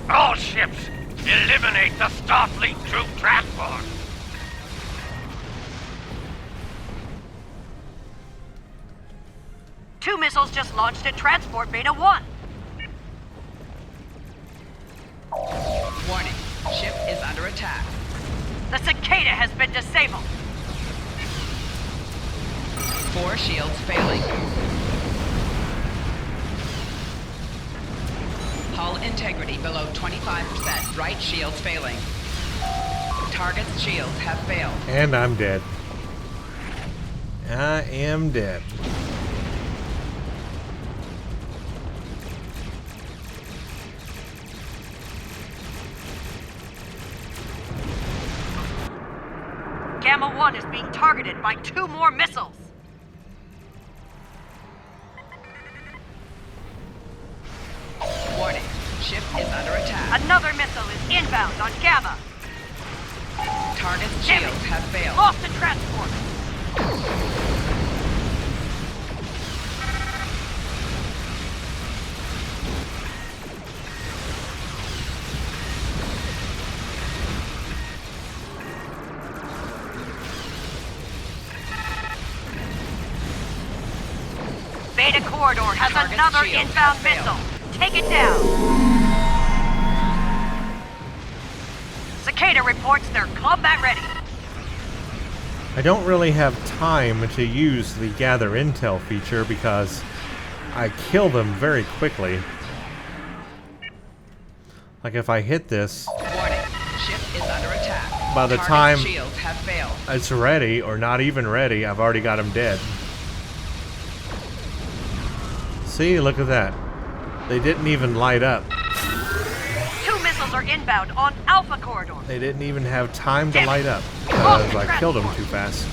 D: All ships, eliminate the Starfleet troop transport.
B: Two missiles just launched at Transport Beta 1.
C: Warning. Ship is under attack.
B: The Cicada has been disabled.
C: 4 shields failing. Hull integrity below 25%. Right shields failing. Target's shields have failed.
A: And I'm dead. I am dead.
B: Gamma 1 is being targeted by 2 more missiles.
C: Warning. Ship is under attack.
B: Another missile is inbound on Gamma.
C: Target's
B: Damn
C: shields
B: it.
C: have failed.
B: Lost the transport. Beta Corridor has
C: Target's
B: another
C: shield
B: inbound
C: has failed.
B: missile. Take it down. Cicada reports they're combat ready.
A: I don't really have time to use the gather intel feature because I kill them very quickly. Like if I hit this,
C: Warning. Ship is under attack.
A: by the
C: Target's
A: time
C: shields have failed.
A: it's ready or not even ready, I've already got them dead. See, look at that. They didn't even light up.
B: 2 missiles are inbound on Alpha Corridor.
A: They didn't even have time to
B: Damn it.
A: light up
B: Lost
A: because
B: the
A: I killed them
B: transport.
A: too fast.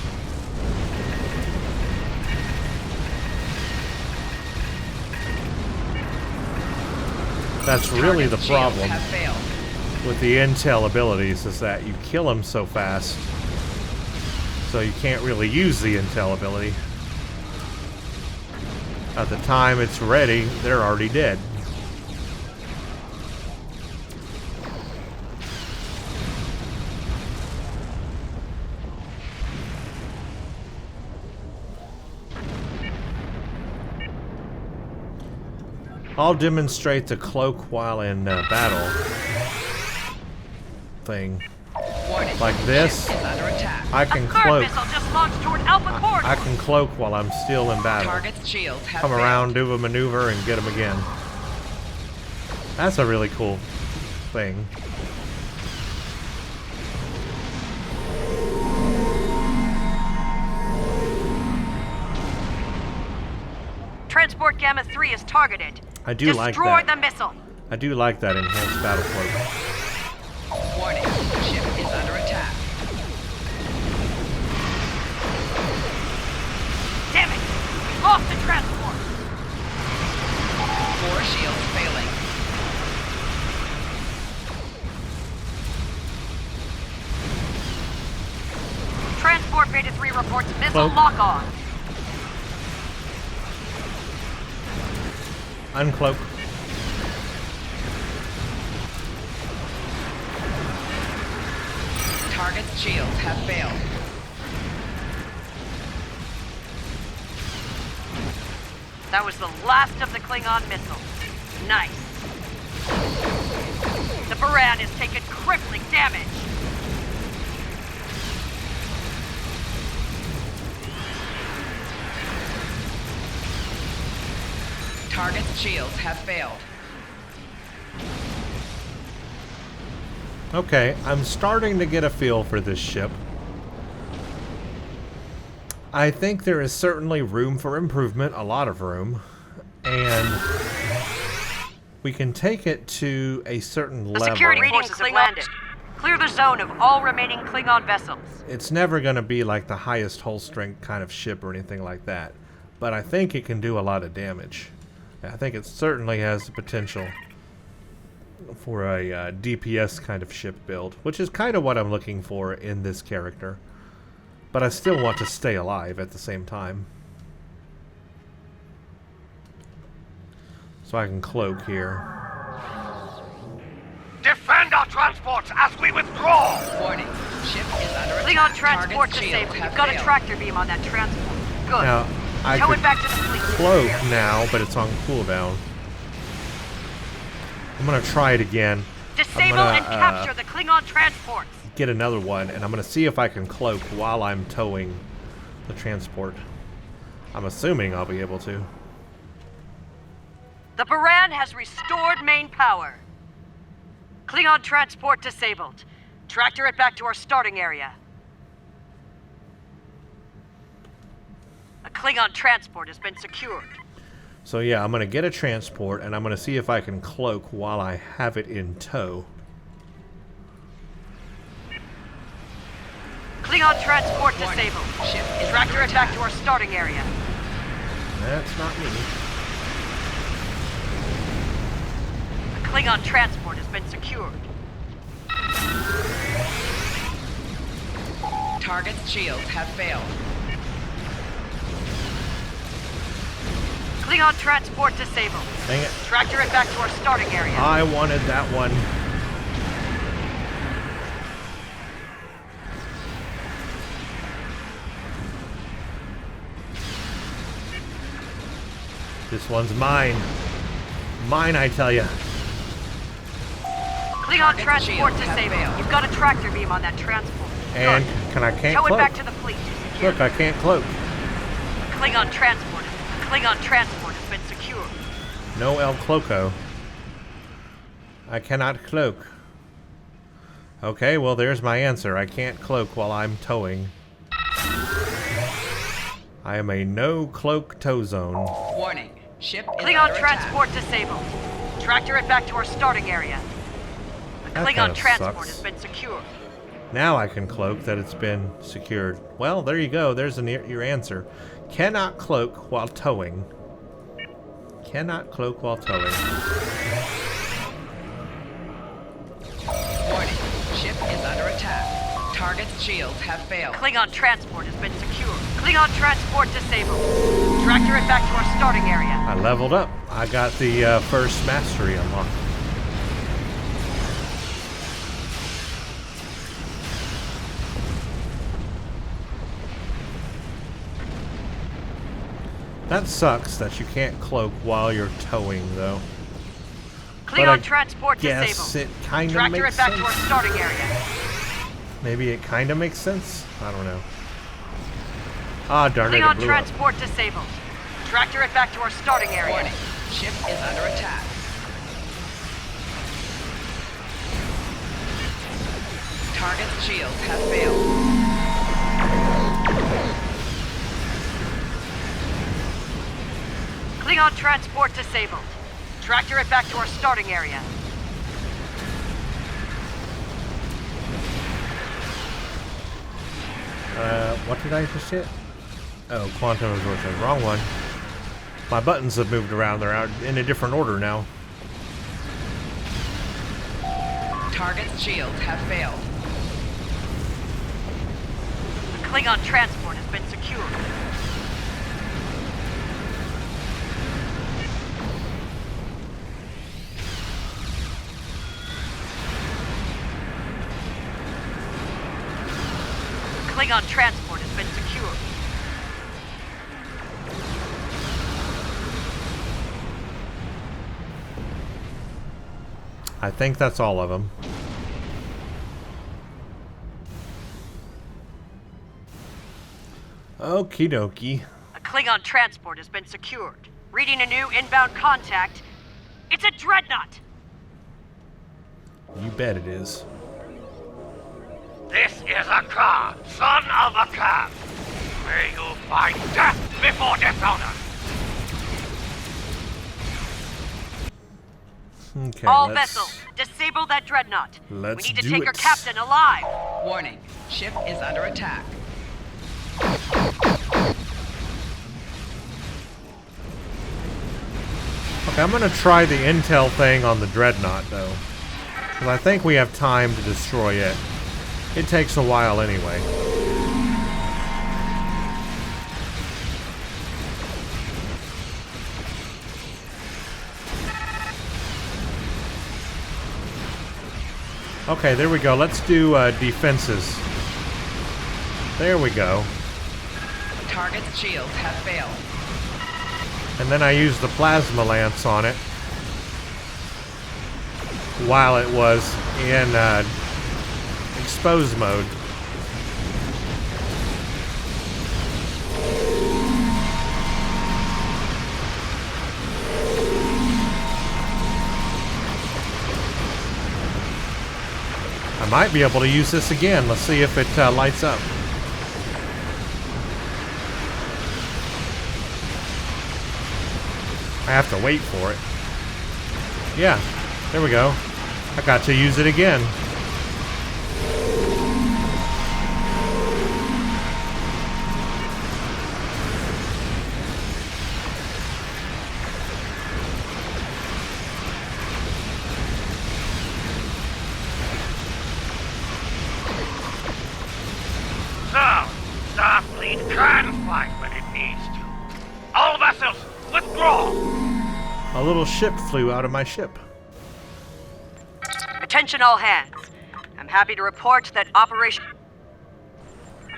A: That's really the
C: Target's shields
A: problem
C: have failed.
A: with the intel abilities, is that you kill them so fast, so you can't really use the intel ability. At the time it's ready, they're already dead. I'll demonstrate the cloak while in battle thing.
C: Warning.
A: Like this,
C: Ship is under attack.
A: I
B: A
A: can
B: third
A: cloak.
B: missile just launched toward Alpha Corridor.
A: I can cloak while I'm still in battle.
C: Target's shields have
A: Come
C: failed.
A: around, do a maneuver, and get them again. That's a really cool thing.
B: Transport Gamma 3 is targeted.
A: I do like
B: Destroy
A: that.
B: the missile.
A: I do like that enhanced battle cloak.
C: Warning. Ship is under attack.
B: Damn it! We lost the transport.
C: 4 shields failing.
B: Transport Beta 3 reports missile
A: Cloak.
B: lock-on.
A: Uncloak.
C: Target's shields have failed.
B: That was the last of the Klingon missiles. Nice. The Baran has taken crippling damage.
C: Target's shields have failed.
A: Okay, I'm starting to get a feel for this ship. I think there is certainly room for improvement, a lot of room, and we can take it to a certain
B: The
A: level.
B: security forces have landed. Clear the zone of all remaining Klingon vessels.
A: It's never going to be like the highest hull strength kind of ship or anything like that, but I think it can do a lot of damage. I think it certainly has the potential for a DPS kind of ship build, which is kind of what I'm looking for in this character. But I still want to stay alive at the same time. So I can cloak here.
D: Defend our transports as we withdraw!
C: Warning. Ship is under attack.
B: Klingon transport
C: Target's shields
B: disabled.
C: have
B: You've got a
C: failed.
B: tractor beam on that transport. Good.
A: Now, I
B: Tow
A: could
B: it back to the fleet.
A: cloak now, but it's on cooldown. I'm going to try it again.
B: Disable
A: gonna,
B: and capture the Klingon transports.
A: Get another one, and I'm going to see if I can cloak while I'm towing the transport. I'm assuming I'll be able to.
B: The Baran has restored main power. Klingon transport disabled. Tractor it back to our starting area. A Klingon transport has been secured.
A: So yeah, I'm going to get a transport, and I'm going to see if I can cloak while I have it in tow.
B: Klingon transport
C: Warning.
B: disabled.
C: Ship is
B: Tractor
C: under
B: it back
C: attack.
B: to our starting area.
A: That's not me.
B: A Klingon transport has been secured.
C: Target's shields have failed.
B: Klingon transport disabled.
A: Dang it.
B: Tractor it back to our starting area.
A: I wanted that one. This one's mine. Mine, I tell you.
B: Klingon
C: Target's
B: transport
C: shields have
B: disabled.
C: failed.
B: You've got a tractor beam on that transport.
A: And
B: Good.
A: I can't
B: Tow it
A: cloak.
B: back to the fleet.
A: Look, I can't cloak.
B: Klingon transport has been secured.
A: No El Cloco. I cannot cloak. Okay, well there's my answer. I can't cloak while I'm towing. I am a no cloak tow zone.
C: Warning. Ship is
B: Klingon
C: under
B: transport disabled. Tractor it back to our starting area. The
A: That
B: Klingon
A: kinda
B: transport
A: sucks.
B: has been secured.
A: Now I can cloak that it's been secured. Well, there you go. There's your answer. Cannot cloak while towing. Cannot cloak while towing.
C: attack. Warning. Ship is under attack. Target's shields have failed.
B: Klingon transport has been secured. Klingon transport disabled. Tractor it back to our starting area.
A: I leveled up. I got the first mastery unlocked. That sucks that you can't cloak while you're towing, though.
B: Klingon
A: I
B: transport
A: Yes,
B: disabled.
A: it kind of
B: Tractor
A: makes
B: it back
A: sense.
B: to our starting area.
A: Maybe it kind of makes sense. I don't know. Ah, darn it! It
B: Klingon
A: blew up.
B: transport disabled. Tractor it back to our starting area.
C: Warning. Ship is under attack. Target's shields have failed.
B: Klingon transport disabled. Tractor it back to our starting area.
A: What did I just hit? Oh, quantum absorption. Wrong one. My buttons have moved around. They're out in a different order now.
C: Target's shields have failed.
B: The Klingon transport has been secured. Klingon transport has been secured.
A: I think that's all of them. Okie dokie.
B: A Klingon transport has been secured. Reading a new inbound contact. It's a dreadnought!
A: You bet it is.
D: This is a Ka, son of a Ka. May you find death before dishonor.
A: Okay,
B: All
A: let's...
B: vessels, disable that dreadnought.
A: Let's
B: we need to
A: do
B: take
A: it.
B: our captain alive.
C: Warning, ship is under attack.
A: Okay, I'm gonna try the intel thing on the dreadnought, though. Because I think we have time to destroy it. It takes a while anyway. Okay, there we go. Let's do defenses. There we go.
C: Target's shields have failed.
A: And then I used the plasma lance on it while it was in expose mode. I might be able to use this again. Let's see if it lights up. I have to wait for it. Yeah, there we go. I got to use it again.
D: So, Starfleet can fight when it needs to. All vessels, withdraw!
A: A little ship flew out of my ship.
B: Attention all hands. I'm happy to report that Operation...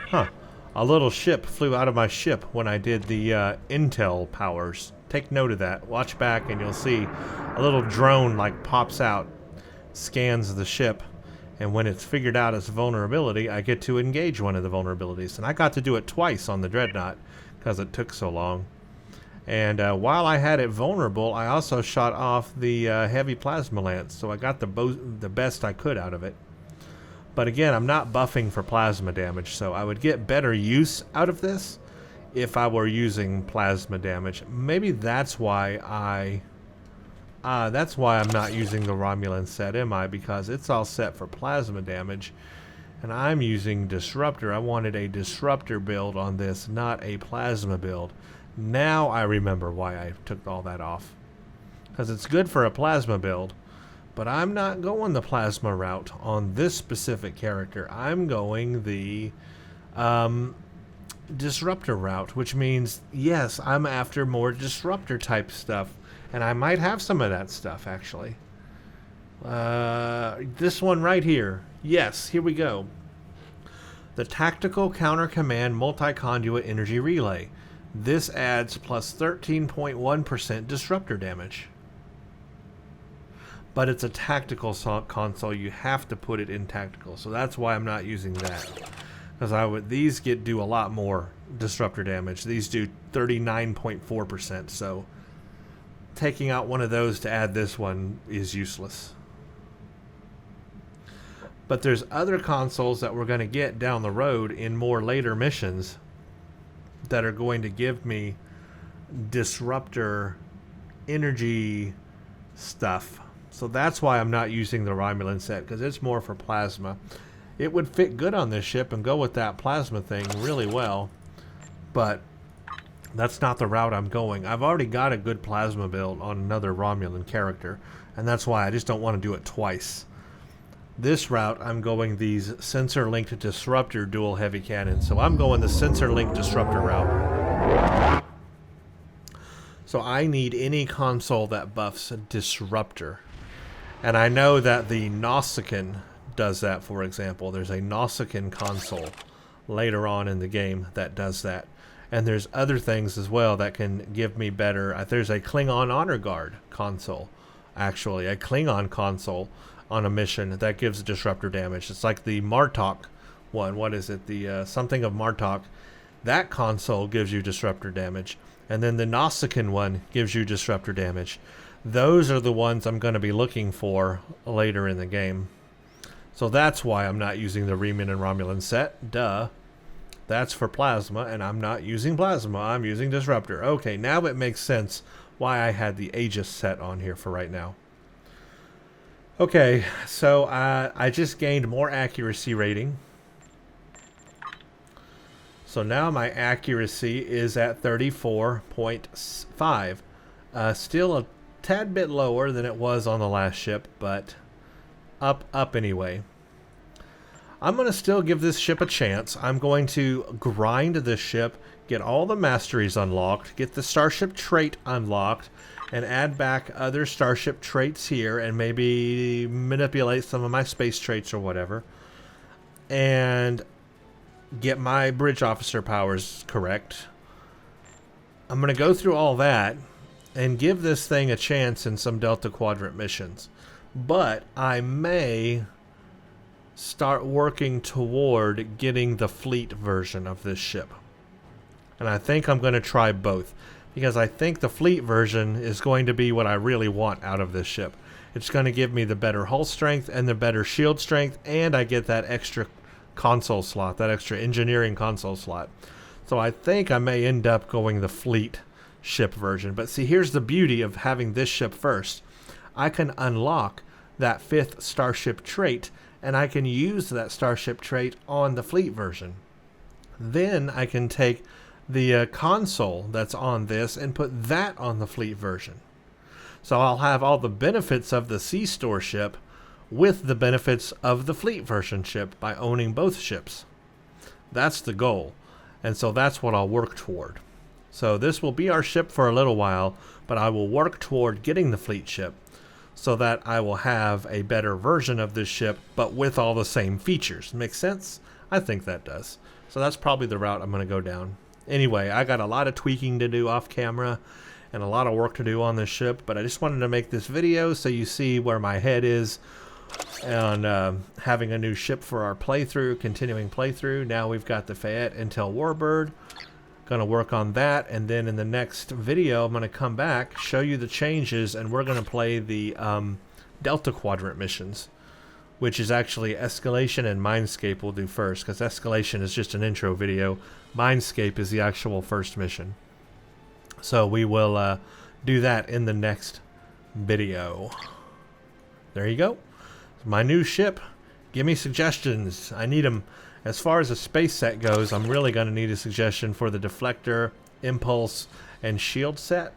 A: Huh. A little ship flew out of my ship when I did the intel powers. Take note of that. Watch back and you'll see a little drone like pops out, scans the ship, and when it's figured out its vulnerability, I get to engage one of the vulnerabilities. And I got to do it twice on the Dreadnought because it took so long. And while I had it vulnerable, I also shot off the heavy plasma lance, so I got the best I could out of it. But again, I'm not buffing for plasma damage, so I would get better use out of this if I were using plasma damage. Maybe that's why I'm not using the Romulan set, am I? Because it's all set for plasma damage, and I'm using disruptor. I wanted a disruptor build on this, not a plasma build. Now I remember why I took all that off. Because it's good for a plasma build, but I'm not going the plasma route on this specific character. I'm going the disruptor route, which means, yes, I'm after more disruptor type stuff. And I might have some of that stuff, actually. This one right here. Yes, here we go. The Tactical Counter Command Multi-Conduit Energy Relay. This adds plus 13.1% disruptor damage. But it's a tactical console. You have to put it in tactical. So that's why I'm not using that. Because these do a lot more disruptor damage. These do 39.4%. So taking out one of those to add this one is useless. But there's other consoles that we're going to get down the road in more later missions that are going to give me disruptor energy stuff. So that's why I'm not using the Romulan set, because it's more for plasma. It would fit good on this ship and go with that plasma thing really well, but that's not the route I'm going. I've already got a good plasma build on another Romulan character, and that's why I just don't want to do it twice. This route, I'm going these sensor-linked disruptor dual heavy cannons. So I'm going the sensor-linked disruptor route. So I need any console that buffs a disruptor. And I know that the Nausicaan does that, for example. There's a Nausicaan console later on in the game that does that. And there's other things as well that can give me better. There's a Klingon Honor Guard console, actually, a Klingon console on a mission that gives disruptor damage. It's like the Martok one. What is it? The something of Martok. That console gives you disruptor damage. And then the Nausicaan one gives you disruptor damage. Those are the ones I'm going to be looking for later in the game. So that's why I'm not using the Reman and Romulan set. Duh. That's for plasma, and I'm not using plasma. I'm using disruptor. Okay, now it makes sense why I had the Aegis set on here for right now. Okay, so I just gained more accuracy rating. So now my accuracy is at 34.5. Still a tad bit lower than it was on the last ship, but up anyway. I'm going to still give this ship a chance. I'm going to grind this ship, get all the masteries unlocked, get the starship trait unlocked, and add back other starship traits here, and maybe manipulate some of my space traits or whatever, and get my bridge officer powers correct. I'm going to go through all that and give this thing a chance in some Delta Quadrant missions. But I may start working toward getting the fleet version of this ship. And I think I'm going to try both, because I think the fleet version is going to be what I really want out of this ship. It's going to give me the better hull strength and the better shield strength, and I get that extra console slot, that extra engineering console slot. So I think I may end up going the fleet ship version. But see, here's the beauty of having this ship first. I can unlock that 5th starship trait, and I can use that starship trait on the fleet version. Then I can take the console that's on this and put that on the fleet version. So I'll have all the benefits of the C-Store ship with the benefits of the fleet version ship by owning both ships. That's the goal. And so that's what I'll work toward. So this will be our ship for a little while, but I will work toward getting the fleet ship so that I will have a better version of this ship, but with all the same features. Make sense? I think that does. So that's probably the route I'm going to go down. Anyway, I got a lot of tweaking to do off camera and a lot of work to do on this ship, but I just wanted to make this video so you see where my head is on having a new ship for our playthrough, continuing playthrough. Now we've got the Faeht Intel Warbird. Going to work on that, and then in the next video I'm going to come back, show you the changes, and we're going to play the Delta Quadrant missions, which is actually Escalation and Mindscape we'll do first, because Escalation is just an intro video. Mindscape is the actual first mission. So we will do that in the next video. There you go. My new ship. Give me suggestions. I need them. As far as the space set goes, I'm really going to need a suggestion for the deflector, impulse, and shield set.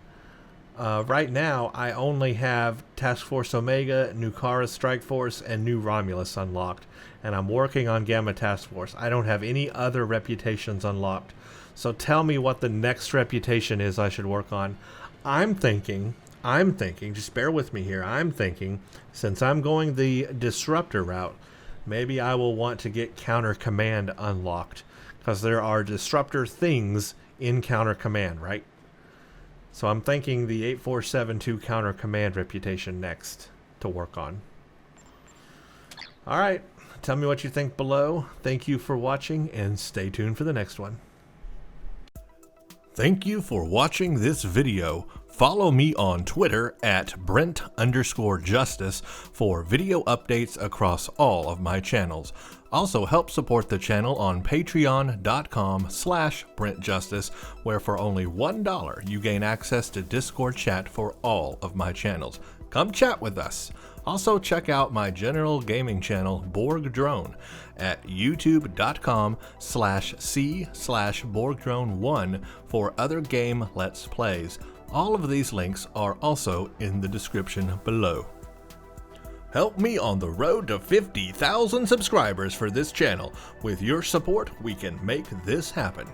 A: Right now, I only have Task Force Omega, New Kara Strike Force, and New Romulus unlocked. And I'm working on Gamma Task Force. I don't have any other reputations unlocked. So tell me what the next reputation is I should work on. I'm thinking, just bear with me here, I'm thinking, since I'm going the Disruptor route, maybe I will want to get Counter Command unlocked, because there are disruptor things in Counter Command, right? So I'm thinking the 8472 Counter Command reputation next to work on. Alright, tell me what you think below. Thank you for watching, and stay tuned for the next one. Thank you for watching this video. Follow me on Twitter at Brent_Justice for video updates across all of my channels. Also help support the channel on patreon.com/BrentJustice, where for only $1 you gain access to Discord chat for all of my channels. Come chat with us. Also check out my general gaming channel Borg Drone at youtube.com/c/BorgDrone1 for other game Let's Plays. All of these links are also in the description below. Help me on the road to 50,000 subscribers for this channel. With your support, we can make this happen.